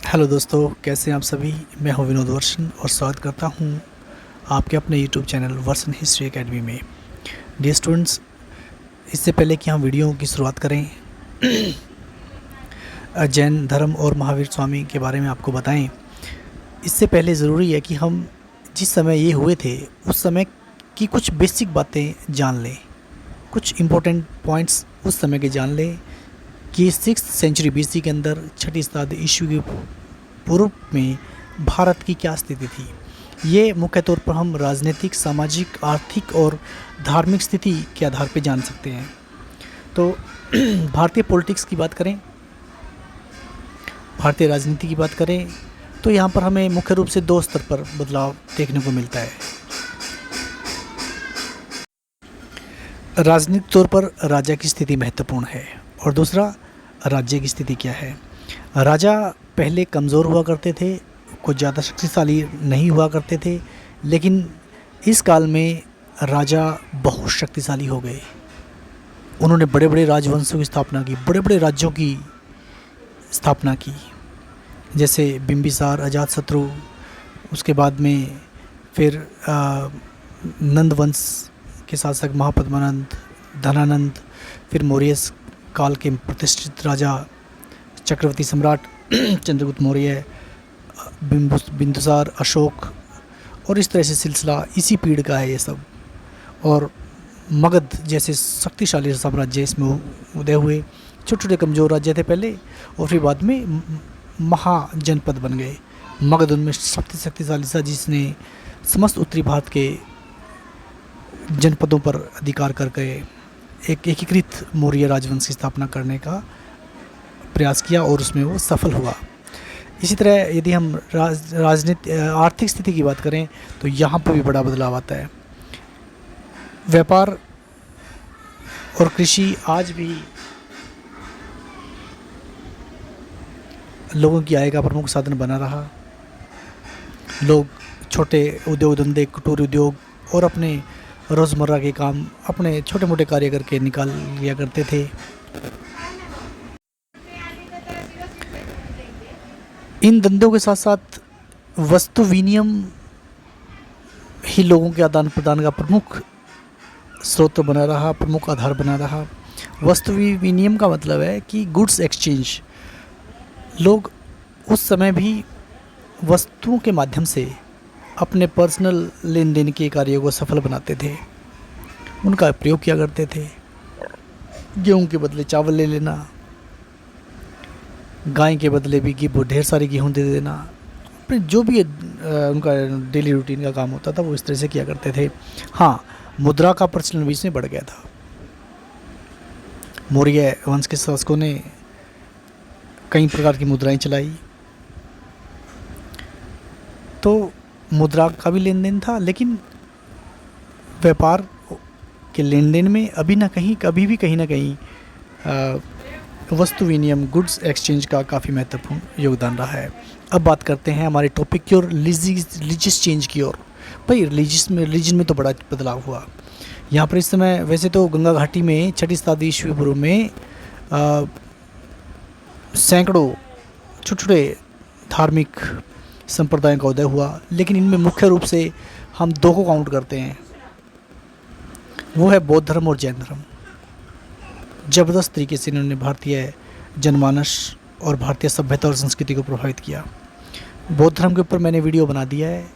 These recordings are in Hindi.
हेलो दोस्तों, कैसे हैं आप सभी। मैं हूं विनोद वर्षन और स्वागत करता हूं आपके अपने यूट्यूब चैनल वर्षन हिस्ट्री एकेडमी में। डियर स्टूडेंट्स, इससे पहले कि हम वीडियो की शुरुआत करें, जैन धर्म और महावीर स्वामी के बारे में आपको बताएं, इससे पहले ज़रूरी है कि हम जिस समय ये हुए थे उस समय की कुछ बेसिक बातें जान लें, कुछ इम्पोर्टेंट पॉइंट्स उस समय के जान लें कि 6th सेंचुरी BC के अंदर 6ठी शताब्दी ईस्वी के पूर्व में भारत की क्या स्थिति थी। ये मुख्य तौर पर हम राजनीतिक, सामाजिक, आर्थिक और धार्मिक स्थिति के आधार पर जान सकते हैं। तो भारतीय पॉलिटिक्स की बात करें, भारतीय राजनीति की बात करें तो यहाँ पर हमें मुख्य रूप से दो स्तर पर बदलाव देखने को मिलता है। राजनीतिक तौर पर राजा की स्थिति महत्वपूर्ण है और दूसरा राज्य की स्थिति क्या है। राजा पहले कमज़ोर हुआ करते थे, कुछ ज़्यादा शक्तिशाली नहीं हुआ करते थे, लेकिन इस काल में राजा बहुत शक्तिशाली हो गए। उन्होंने बड़े बड़े राजवंशों की स्थापना की, बड़े बड़े राज्यों की स्थापना की, जैसे बिंबिसार, अजातशत्रु, उसके बाद में फिर नंद वंश के शासक महापद्मानंद, धनानंद, फिर मौर्य काल के प्रतिष्ठित राजा चक्रवर्ती सम्राट चंद्रगुप्त मौर्य, बिंदुसार, अशोक, और इस तरह से सिलसिला इसी पीढ़ी का है ये सब। और मगध जैसे शक्तिशाली साम्राज्य इसमें उदय हुए। छोटे छोटे कमज़ोर राज्य थे पहले और फिर बाद में महाजनपद बन गए। मगध उनमें सबसे शक्तिशाली था, जिसने समस्त उत्तरी भारत के जनपदों पर अधिकार कर गए एक एकीकृत मौर्य राजवंश की स्थापना करने का प्रयास किया और उसमें वो सफल हुआ। इसी तरह यदि हम आर्थिक स्थिति की बात करें तो यहाँ पर भी बड़ा बदलाव आता है। व्यापार और कृषि आज भी लोगों की आय का प्रमुख साधन बना रहा। लोग छोटे उद्योग धंधे, कुटीर उद्योग और अपने रोज़मर्रा के काम अपने छोटे मोटे कार्य करके निकाल लिया करते थे। इन धंधों के साथ साथ वस्तु विनिमय ही लोगों के आदान प्रदान का प्रमुख स्रोत बना रहा, प्रमुख आधार बना रहा। वस्तु विनिमय का मतलब है कि गुड्स एक्सचेंज। लोग उस समय भी वस्तुओं के माध्यम से अपने पर्सनल लेन देन के कार्यों को सफल बनाते थे, उनका प्रयोग किया करते थे। गेहूं के बदले चावल ले लेना, गाय के बदले भी ढेर सारी गेहूं दे देना, अपने जो भी उनका डेली रूटीन का काम होता था वो इस तरह से किया करते थे। हाँ, मुद्रा का प्रचलन बीच में बढ़ गया था। मौर्य वंश के शासकों ने कई प्रकार की मुद्राएं चलाई, तो मुद्रा का भी लेन देन था, लेकिन व्यापार के लेन देन में अभी ना कहीं, कभी भी कहीं ना कहीं वस्तु विनिमय, गुड्स एक्सचेंज का काफ़ी महत्वपूर्ण योगदान रहा है। अब बात करते हैं हमारे टॉपिक की ओर, रिलीजियस चेंज की ओर। भाई रिलीजन में तो बड़ा बदलाव हुआ यहाँ पर। इस समय वैसे तो गंगा घाटी में 6ठी शताब्दी ईस्वी पूर्व में सैकड़ों छोटे छोटे धार्मिक संप्रदायों का उदय हुआ, लेकिन इनमें मुख्य रूप से हम दो को काउंट करते हैं, वो है बौद्ध धर्म और जैन धर्म। ज़बरदस्त तरीके से इन्होंने भारतीय जनमानस और भारतीय सभ्यता और संस्कृति को प्रभावित किया। बौद्ध धर्म के ऊपर मैंने वीडियो बना दिया है,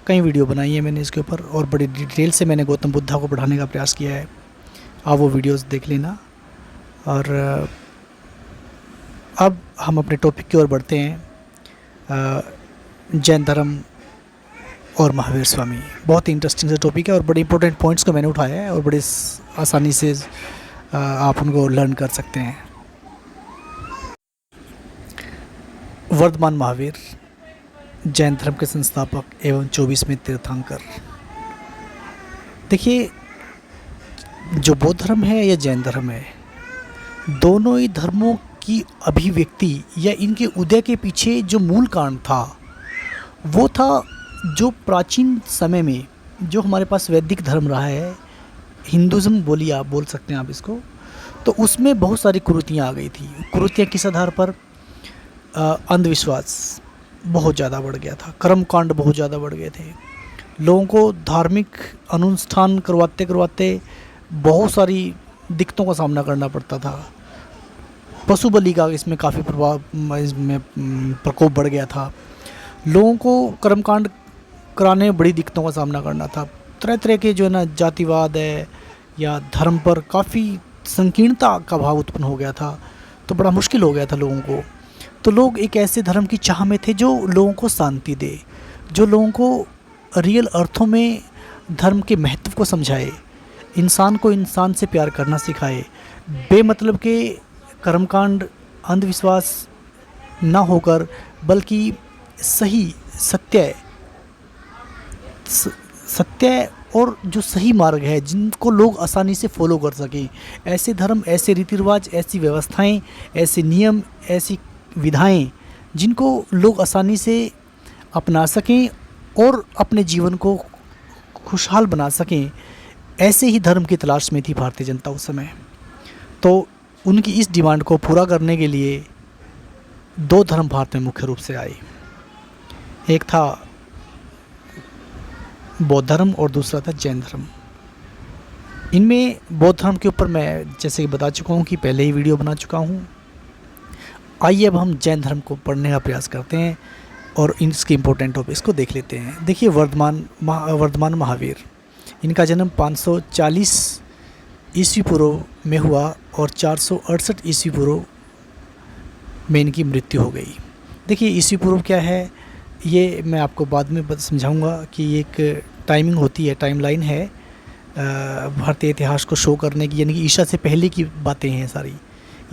कई वीडियो बनाई है मैंने इसके ऊपर, और बड़ी डिटेल से मैंने गौतम बुद्धा को पढ़ाने का प्रयास किया है। आप वो वीडियोस देख लेना। और अब हम अपने टॉपिक की ओर बढ़ते हैं। जैन धर्म और महावीर स्वामी बहुत ही इंटरेस्टिंग सा टॉपिक है और बड़े इंपॉर्टेंट पॉइंट्स को मैंने उठाया है और बड़े आसानी से आप उनको लर्न कर सकते हैं। वर्धमान महावीर जैन धर्म के संस्थापक एवं 24वें तीर्थंकर। देखिए, जो बौद्ध धर्म है या जैन धर्म है, दोनों ही धर्मों की अभिव्यक्ति या इनके उदय के पीछे जो मूल कारण था वो था जो प्राचीन समय में जो हमारे पास वैदिक धर्म रहा है, हिंदुज़म बोलिए, आप बोल सकते हैं आप इसको, तो उसमें बहुत सारी कुरीतियाँ आ गई थी। कुरीतियाँ किस आधार पर? अंधविश्वास बहुत ज़्यादा बढ़ गया था, कर्मकांड बहुत ज़्यादा बढ़ गए थे। लोगों को धार्मिक अनुष्ठान करवाते करवाते बहुत सारी दिक्कतों का सामना करना पड़ता था। पशु बलि का इसमें काफ़ी इसमें प्रकोप बढ़ गया था। लोगों को कर्मकांड कराने में बड़ी दिक्कतों का सामना करना था। तरह तरह के जो है ना जातिवाद है या धर्म पर काफ़ी संकीर्णता का भाव उत्पन्न हो गया था, तो बड़ा मुश्किल हो गया था लोगों को। तो लोग एक ऐसे धर्म की चाह में थे जो लोगों को शांति दे, जो लोगों को रियल अर्थों में धर्म के महत्व को समझाए, इंसान को इंसान से प्यार करना सिखाए, बेमतलब के कर्मकांड अंधविश्वास ना होकर बल्कि सही सत्य और जो सही मार्ग है जिनको लोग आसानी से फॉलो कर सकें, ऐसे धर्म, ऐसे रीति रिवाज, ऐसी व्यवस्थाएं, ऐसे नियम, ऐसी विधाएं जिनको लोग आसानी से अपना सकें और अपने जीवन को खुशहाल बना सकें, ऐसे ही धर्म की तलाश में थी भारतीय जनता उस समय। तो उनकी इस डिमांड को पूरा करने के लिए दो धर्म भारत में मुख्य रूप से आए। एक था बौद्ध धर्म और दूसरा था जैन धर्म। इनमें बौद्ध धर्म के ऊपर मैं जैसे कि बता चुका हूँ कि पहले ही वीडियो बना चुका हूँ। आइए अब हम जैन धर्म को पढ़ने का प्रयास करते हैं और इसके इम्पोर्टेंट टॉपिक्स को देख लेते हैं। देखिए, वर्धमान महावीर, इनका जन्म 540 ईस्वी पूर्व में हुआ और 468 ईस्वी पूर्व में इनकी मृत्यु हो गई। देखिए, ईस्वी पूर्व क्या है ये मैं आपको बाद में समझाऊंगा कि एक टाइमिंग होती है, टाइमलाइन है भारतीय इतिहास को शो करने की, यानी कि ईसा से पहले की बातें हैं सारी,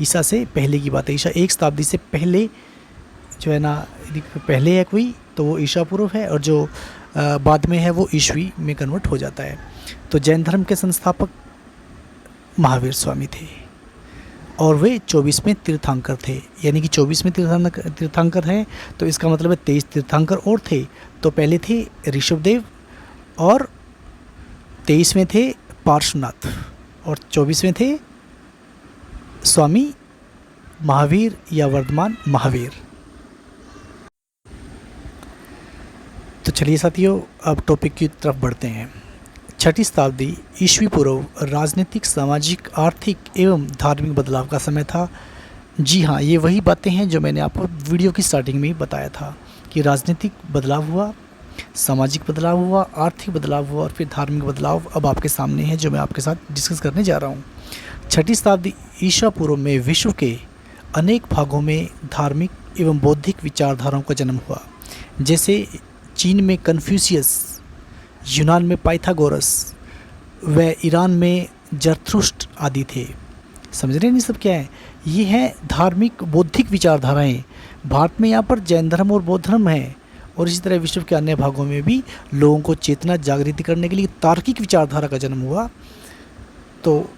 ईसा से पहले की बातें। ईसा 1 शताब्दी से पहले जो है ना, पहले है कोई तो वो ईसा पूर्व है, और जो बाद में है वो ईस्वी में कन्वर्ट हो जाता है। तो जैन धर्म के संस्थापक महावीर स्वामी थे और वे 24वें तीर्थंकर थे, यानी कि 24वें तीर्थंकर हैं तो इसका मतलब है 23 तीर्थंकर और थे। तो पहले थे ऋषभदेव और 23वें थे पार्श्वनाथ और 24वें थे स्वामी महावीर या वर्धमान महावीर। तो चलिए साथियों, अब टॉपिक की तरफ बढ़ते हैं। 6ठी शताब्दी ईस्वी पूर्व राजनीतिक, सामाजिक, आर्थिक एवं धार्मिक बदलाव का समय था। जी हाँ, ये वही बातें हैं जो मैंने आपको वीडियो की स्टार्टिंग में ही बताया था कि राजनीतिक बदलाव हुआ, सामाजिक बदलाव हुआ, आर्थिक बदलाव हुआ और फिर धार्मिक बदलाव अब आपके सामने है जो मैं आपके साथ डिस्कस करने जा रहा हूँ। 6ठी शताब्दी ईसा पूर्व में विश्व के अनेक भागों में धार्मिक एवं बौद्धिक विचारधाराओं का जन्म हुआ। जैसे चीन में कन्फ्यूशियस, यूनान में पाइथागोरस व ईरान में जरथुस्ट्र आदि थे। समझ रहे हैं ये सब क्या है? ये है धार्मिक बौद्धिक विचारधाराएं। भारत में यहाँ पर जैन धर्म और बौद्ध धर्म है और इसी तरह विश्व के अन्य भागों में भी लोगों को चेतना जागृति करने के लिए तार्किक विचारधारा का जन्म हुआ। तो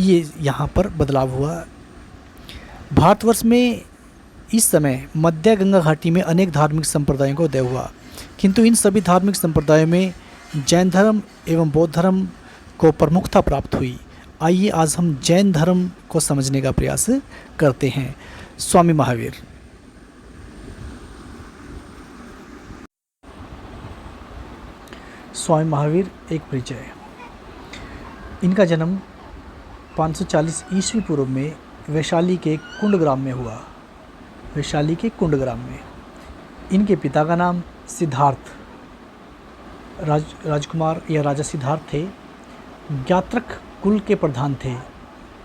ये यहाँ पर बदलाव हुआ। भारतवर्ष में इस समय मध्य गंगा घाटी में अनेक धार्मिक संप्रदायों का उदय हुआ, किंतु इन सभी धार्मिक संप्रदायों में जैन धर्म एवं बौद्ध धर्म को प्रमुखता प्राप्त हुई। आइए आज हम जैन धर्म को समझने का प्रयास करते हैं। स्वामी महावीर, स्वामी महावीर एक परिचय। इनका जन्म 540 ईस्वी पूर्व में वैशाली के कुंडग्राम में हुआ। वैशाली के कुंडग्राम में। इनके पिता का नाम सिद्धार्थ राजकुमार या राजा सिद्धार्थ थे। ज्ञात्रक कुल के प्रधान थे।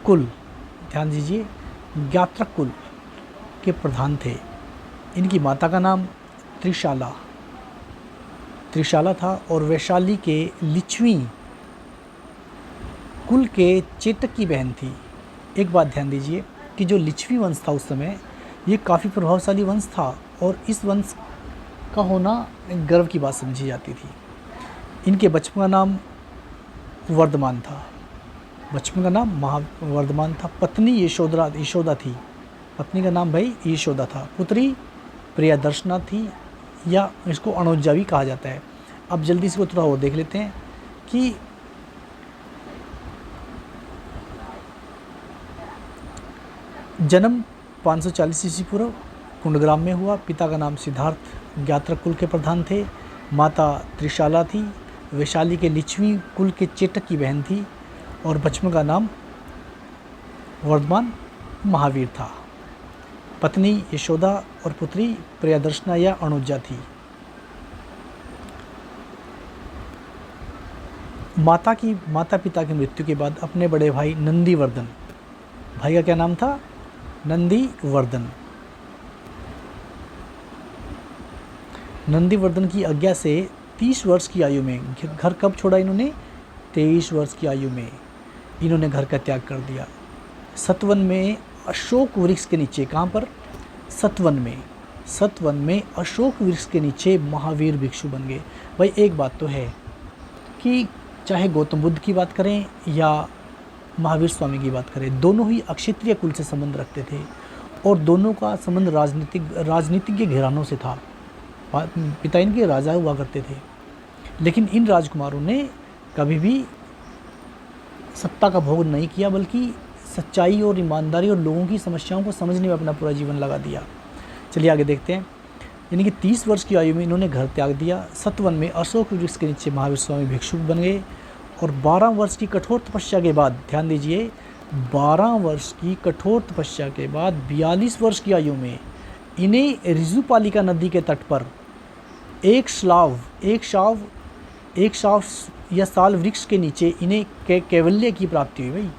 कुल, ध्यान दीजिए, ज्ञात्रक कुल के प्रधान थे। इनकी माता का नाम त्रिशाला था और वैशाली के लिच्छवी कुल के चेतक की बहन थी। एक बात ध्यान दीजिए कि जो लिच्छवी वंश था उस समय, ये काफ़ी प्रभावशाली वंश था और इस वंश का होना गर्व की बात समझी जाती थी। इनके बचपन का नाम वर्धमान था। बचपन का नाम वर्धमान था। पत्नी यशोदा थी। पत्नी का नाम भाई यशोदा था। पुत्री प्रियदर्शना थी या इसको अणुजा भी कहा जाता है। अब जल्दी से थोड़ा और देख लेते हैं कि जन्म 540 ईस्वी पूर्व कुंडग्राम में हुआ। पिता का नाम सिद्धार्थ ज्ञात्रक कुल के प्रधान थे। माता त्रिशाला थी। वैशाली के लिच्छवी कुल के चेटक की बहन थी और बचपन का नाम वर्धमान महावीर था। पत्नी यशोदा और पुत्री प्रियदर्शना या अनुजा थी। माता पिता की मृत्यु के बाद अपने बड़े भाई नंदीवर्धन, भाई का क्या नाम था? नंदीवर्धन। नंदीवर्धन की आज्ञा से 30 वर्ष की आयु में, घर कब छोड़ा इन्होंने? 23 वर्ष की आयु में इन्होंने घर का त्याग कर दिया। सतवन में अशोक वृक्ष के नीचे, कहाँ पर? सतवन में अशोक वृक्ष के नीचे महावीर भिक्षु बन गए। भाई एक बात तो है कि चाहे गौतम बुद्ध की बात करें या महावीर स्वामी की बात करें, दोनों ही अक्षत्रिय कुल से संबंध रखते थे और दोनों का संबंध राजनीतिज्ञ घरानों से था। पिता इनके राजा हुआ करते थे, लेकिन इन राजकुमारों ने कभी भी सत्ता का भोग नहीं किया, बल्कि सच्चाई और ईमानदारी और लोगों की समस्याओं को समझने में अपना पूरा जीवन लगा दिया। चलिए आगे देखते हैं। यानी कि 30 वर्ष की आयु में इन्होंने घर त्याग दिया। सतवन में अशोक वृक्ष के नीचे महावीर स्वामी भिक्षुक बन गए और 12 वर्ष की कठोर तपस्या के बाद, ध्यान दीजिए, 12 वर्ष की कठोर तपस्या के बाद 42 वर्ष की आयु में इन्हें ऋजुपालिका नदी के तट पर एक शाव या साल वृक्ष के नीचे इन्हें कैवल्य की प्राप्ति हुई। भाई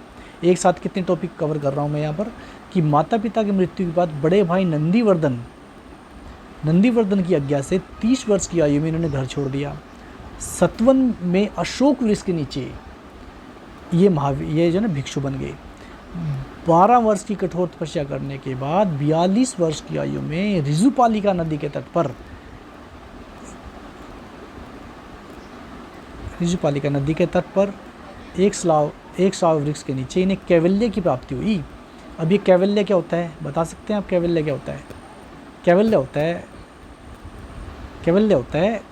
एक साथ कितने टॉपिक कवर कर रहा हूँ मैं यहाँ पर कि माता पिता की मृत्यु के बाद बड़े भाई नंदीवर्धन की आज्ञा से 30 वर्ष की आयु में इन्होंने घर छोड़ दिया। सतवन में अशोक वृक्ष के नीचे ये जो ना भिक्षु बन गए। 12 वर्ष की कठोर तपस्या करने के बाद 42 वर्ष की आयु में ऋजुपालिका नदी के तट पर एक शाव वृक्ष के नीचे इन्हें कैवल्य की प्राप्ति हुई। अब ये कैवल्य क्या होता है, बता सकते हैं आप? कैवल्य क्या होता है? कैवल्य होता है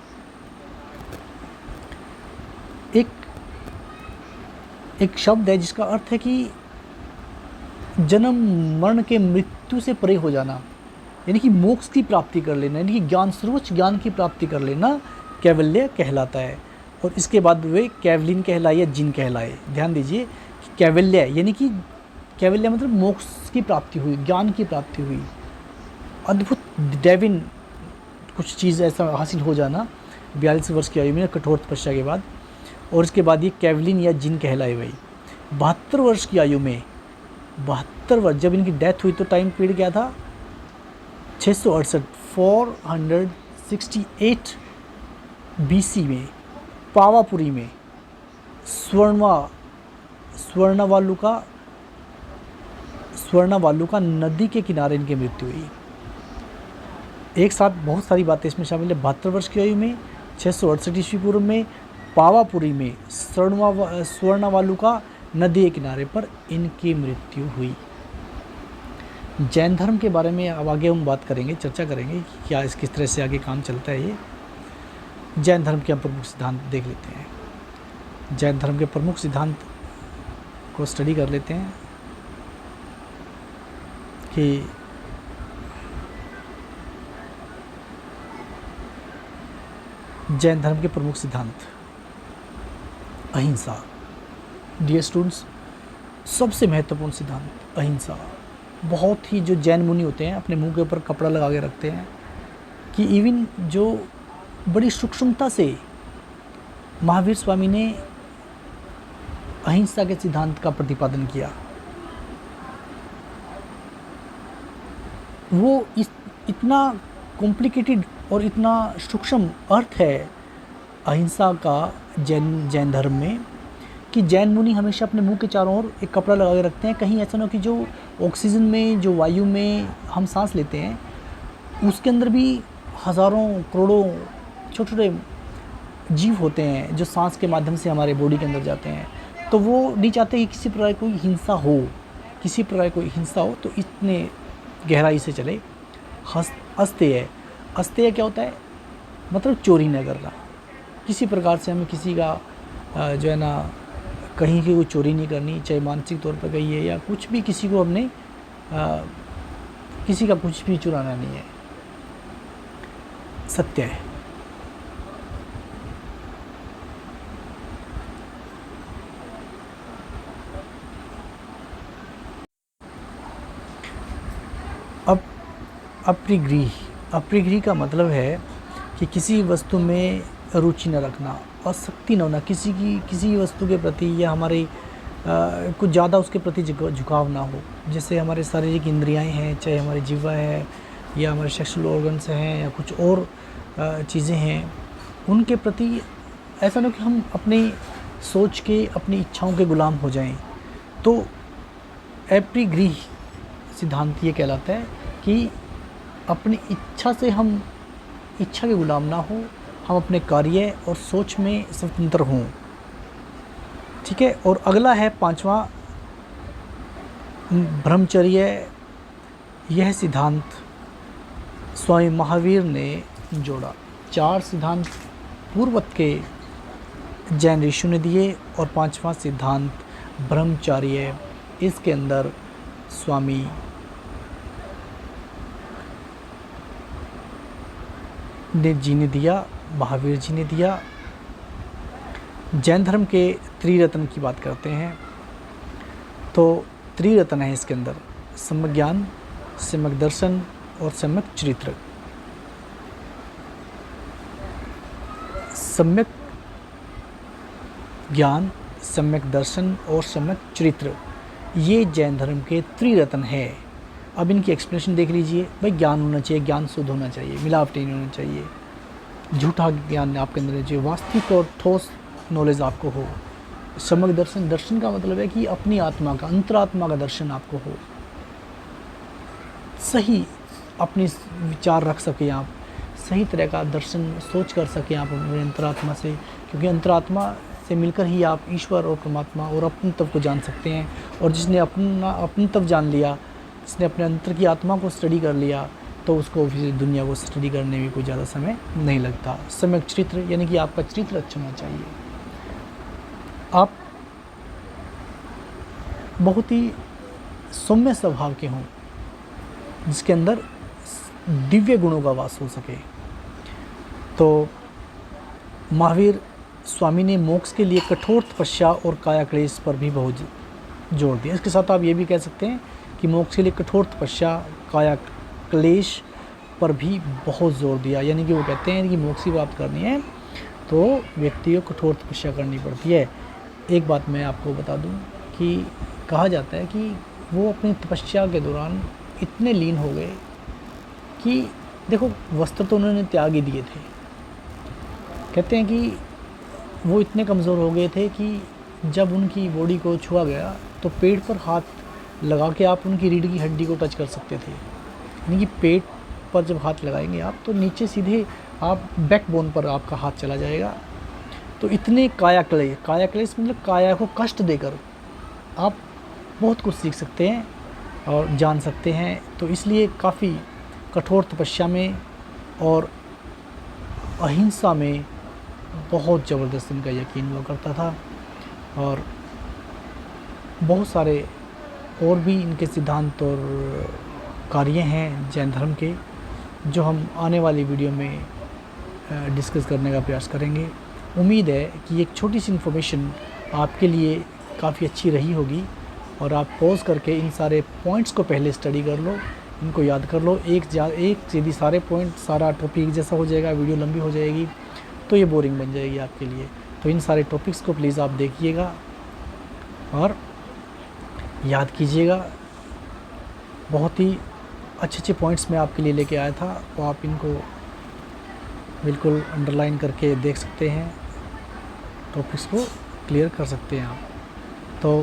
एक शब्द है जिसका अर्थ है कि जन्म मरण के मृत्यु से परे हो जाना, यानी कि मोक्ष की प्राप्ति कर लेना, यानी कि सर्वोच्च ज्ञान की प्राप्ति कर लेना कैवल्य कहलाता है। और इसके बाद वे कैवलिन कहलाए या जिन कहलाए। ध्यान दीजिए कि कैवल्य यानी कि कैवल्य मतलब मोक्ष की प्राप्ति हुई, ज्ञान की प्राप्ति हुई, अद्भुत डेविन कुछ चीज़ ऐसा हासिल हो जाना 42 वर्ष की आयु में कठोर तपस्या के बाद। और इसके बाद ये कैवलिन या जिन कहलाए हुए। 72 वर्ष की आयु में, 72 वर्ष जब इनकी डेथ हुई तो टाइम पीरियड क्या था? 468 BC में पावापुरी में स्वर्णवालुका नदी के किनारे इनकी मृत्यु हुई। एक साथ बहुत सारी बातें इसमें शामिल है। 72 वर्ष की आयु में 668 ईस्वी पूर्व में पावापुरी में स्वर्णवालुका नदी के किनारे पर इनकी मृत्यु हुई। जैन धर्म के बारे में अब आगे हम बात करेंगे, चर्चा करेंगे कि क्या किस तरह से आगे काम चलता है। ये जैन धर्म के हम प्रमुख सिद्धांत देख लेते हैं। जैन धर्म के प्रमुख सिद्धांत को स्टडी कर लेते हैं कि जैन धर्म के प्रमुख सिद्धांत। अहिंसा। डियर स्टूडेंट्स, सबसे महत्वपूर्ण सिद्धांत अहिंसा। बहुत ही जो जैन मुनि होते हैं अपने मुंह के ऊपर कपड़ा लगा के रखते हैं कि इवन जो बड़ी सूक्ष्मता से महावीर स्वामी ने अहिंसा के सिद्धांत का प्रतिपादन किया। वो इतना कॉम्प्लिकेटेड और इतना सूक्ष्म अर्थ है अहिंसा का जैन धर्म में कि जैन मुनि हमेशा अपने मुंह के चारों ओर एक कपड़ा लगा के रखते हैं। कहीं ऐसा ना हो कि जो ऑक्सीजन में, जो वायु में हम सांस लेते हैं, उसके अंदर भी हज़ारों करोड़ों छोटे छोटे जीव होते हैं जो सांस के माध्यम से हमारे बॉडी के अंदर जाते हैं। तो वो नहीं चाहते कि किसी प्रकार कोई हिंसा हो, तो इतने गहराई से चले। अस्तेय क्या होता है? मतलब चोरी न करना। किसी प्रकार से हमें किसी का जो है ना कहीं की कोई चोरी नहीं करनी, चाहे मानसिक तौर पर कहिए या कुछ भी, किसी को हमने किसी का कुछ भी चुराना नहीं है, सत्य है। अब अपरिग्रही का मतलब है कि किसी वस्तु में रुचि न रखना, आसक्ति न होना, किसी वस्तु के प्रति या हमारे कुछ ज़्यादा उसके प्रति झुकाव ना हो। जैसे हमारे शारीरिक इंद्रियाएं हैं, चाहे हमारी जीवा है या हमारे सेक्सुअल ऑर्गन्स हैं या कुछ और चीज़ें हैं, उनके प्रति ऐसा ना कि हम अपनी सोच के, अपनी इच्छाओं के गुलाम हो जाएं। तो अपरिग्रही सिद्धांत ये कहलाता है कि अपनी इच्छा से हम इच्छा के गुलाम ना हो, हम अपने कार्य और सोच में स्वतंत्र हों। ठीक है। और अगला है 5वां ब्रह्मचर्य। यह सिद्धांत स्वामी महावीर ने जोड़ा। 4 सिद्धांत पूर्वत के जैन ऋषियों ने दिए और 5वां सिद्धांत ब्रह्मचर्य इसके अंदर स्वामी जी ने दिया, महावीर जी ने दिया। जैन धर्म के त्रिरत्न की बात करते हैं तो त्रिरत्न है इसके अंदर: सम्यक ज्ञान, सम्यक दर्शन और सम्यक चरित्र। सम्यक ज्ञान, सम्यक दर्शन और सम्यक चरित्र, ये जैन धर्म के त्रिरत्न है। अब इनकी एक्सप्लेनेशन देख लीजिए। भाई ज्ञान होना चाहिए, ज्ञान शुद्ध होना चाहिए, मिलावटी नहीं होना चाहिए, झूठा ज्ञान आपके अंदर चाहिए, वास्तविक और ठोस नॉलेज आपको हो। सम्यक दर्शन, दर्शन का मतलब है कि अपनी आत्मा का, अंतरात्मा का दर्शन आपको हो, सही अपनी विचार रख सकें आप, सही तरह का दर्शन सोच कर सकें आप अपने अंतरात्मा से, क्योंकि अंतरात्मा से मिलकर ही आप ईश्वर और परमात्मा और अपने तत्व को जान सकते हैं। और जिसने अपने तत्व जान लिया, जिसने अपने अंतर की आत्मा को स्टडी कर लिया, तो उसको फिर दुनिया को स्टडी करने में कोई ज़्यादा समय नहीं लगता। सम्यक चरित्र यानी कि आपका चरित्र अच्छा होना चाहिए, आप बहुत ही सौम्य स्वभाव के हों, जिसके अंदर दिव्य गुणों का वास हो सके। तो महावीर स्वामी ने मोक्ष के लिए कठोर तपस्या और काया क्लेश पर भी बहुत जोर दिया। इसके साथ आप ये भी कह सकते हैं कि मोक्ष के लिए कठोर तपस्या, काया क्लेश पर भी बहुत जोर दिया। यानी कि वो कहते हैं कि मोक्ष की प्राप्त करनी है तो व्यक्ति को कठोर तपस्या करनी पड़ती है। एक बात मैं आपको बता दूं कि कहा जाता है कि वो अपनी तपस्या के दौरान इतने लीन हो गए कि देखो, वस्त्र तो उन्होंने त्याग ही दिए थे। कहते हैं कि वो इतने कमज़ोर हो गए थे कि जब उनकी बॉडी को छुआ गया तो पेट पर हाथ लगा के आप उनकी रीढ़ की हड्डी को टच कर सकते थे। यानी कि पेट पर जब हाथ लगाएंगे आप तो नीचे सीधे आप बैकबोन पर आपका हाथ चला जाएगा। तो इतने काया क्लेश मतलब काया को कष्ट देकर आप बहुत कुछ सीख सकते हैं और जान सकते हैं। तो इसलिए काफ़ी कठोर तपस्या में और अहिंसा में बहुत ज़बरदस्त इनका यकीन हुआ करता था। और बहुत सारे और भी इनके सिद्धांत और कार्य हैं जैन धर्म के, जो हम आने वाली वीडियो में डिस्कस करने का प्रयास करेंगे। उम्मीद है कि एक छोटी सी इन्फॉर्मेशन आपके लिए काफ़ी अच्छी रही होगी और आप पॉज करके इन सारे पॉइंट्स को पहले स्टडी कर लो, इनको याद कर लो। एक सीधी सारे पॉइंट, सारा टॉपिक जैसा हो जाएगा, वीडियो लंबी हो जाएगी तो ये बोरिंग बन जाएगी आपके लिए। तो इन सारे टॉपिक्स को प्लीज़ आप देखिएगा और याद कीजिएगा। बहुत ही अच्छे पॉइंट्स मैं आपके लिए लेके आया था, तो आप इनको बिल्कुल अंडरलाइन करके देख सकते हैं, टॉपिक्स को क्लियर कर सकते हैं आप। तो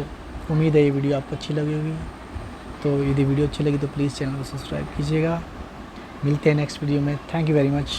उम्मीद है ये वीडियो आपको अच्छी लगी होगी। तो यदि वीडियो अच्छी लगी तो प्लीज़ चैनल को सब्सक्राइब कीजिएगा। मिलते हैं नेक्स्ट वीडियो में। Thank you very much.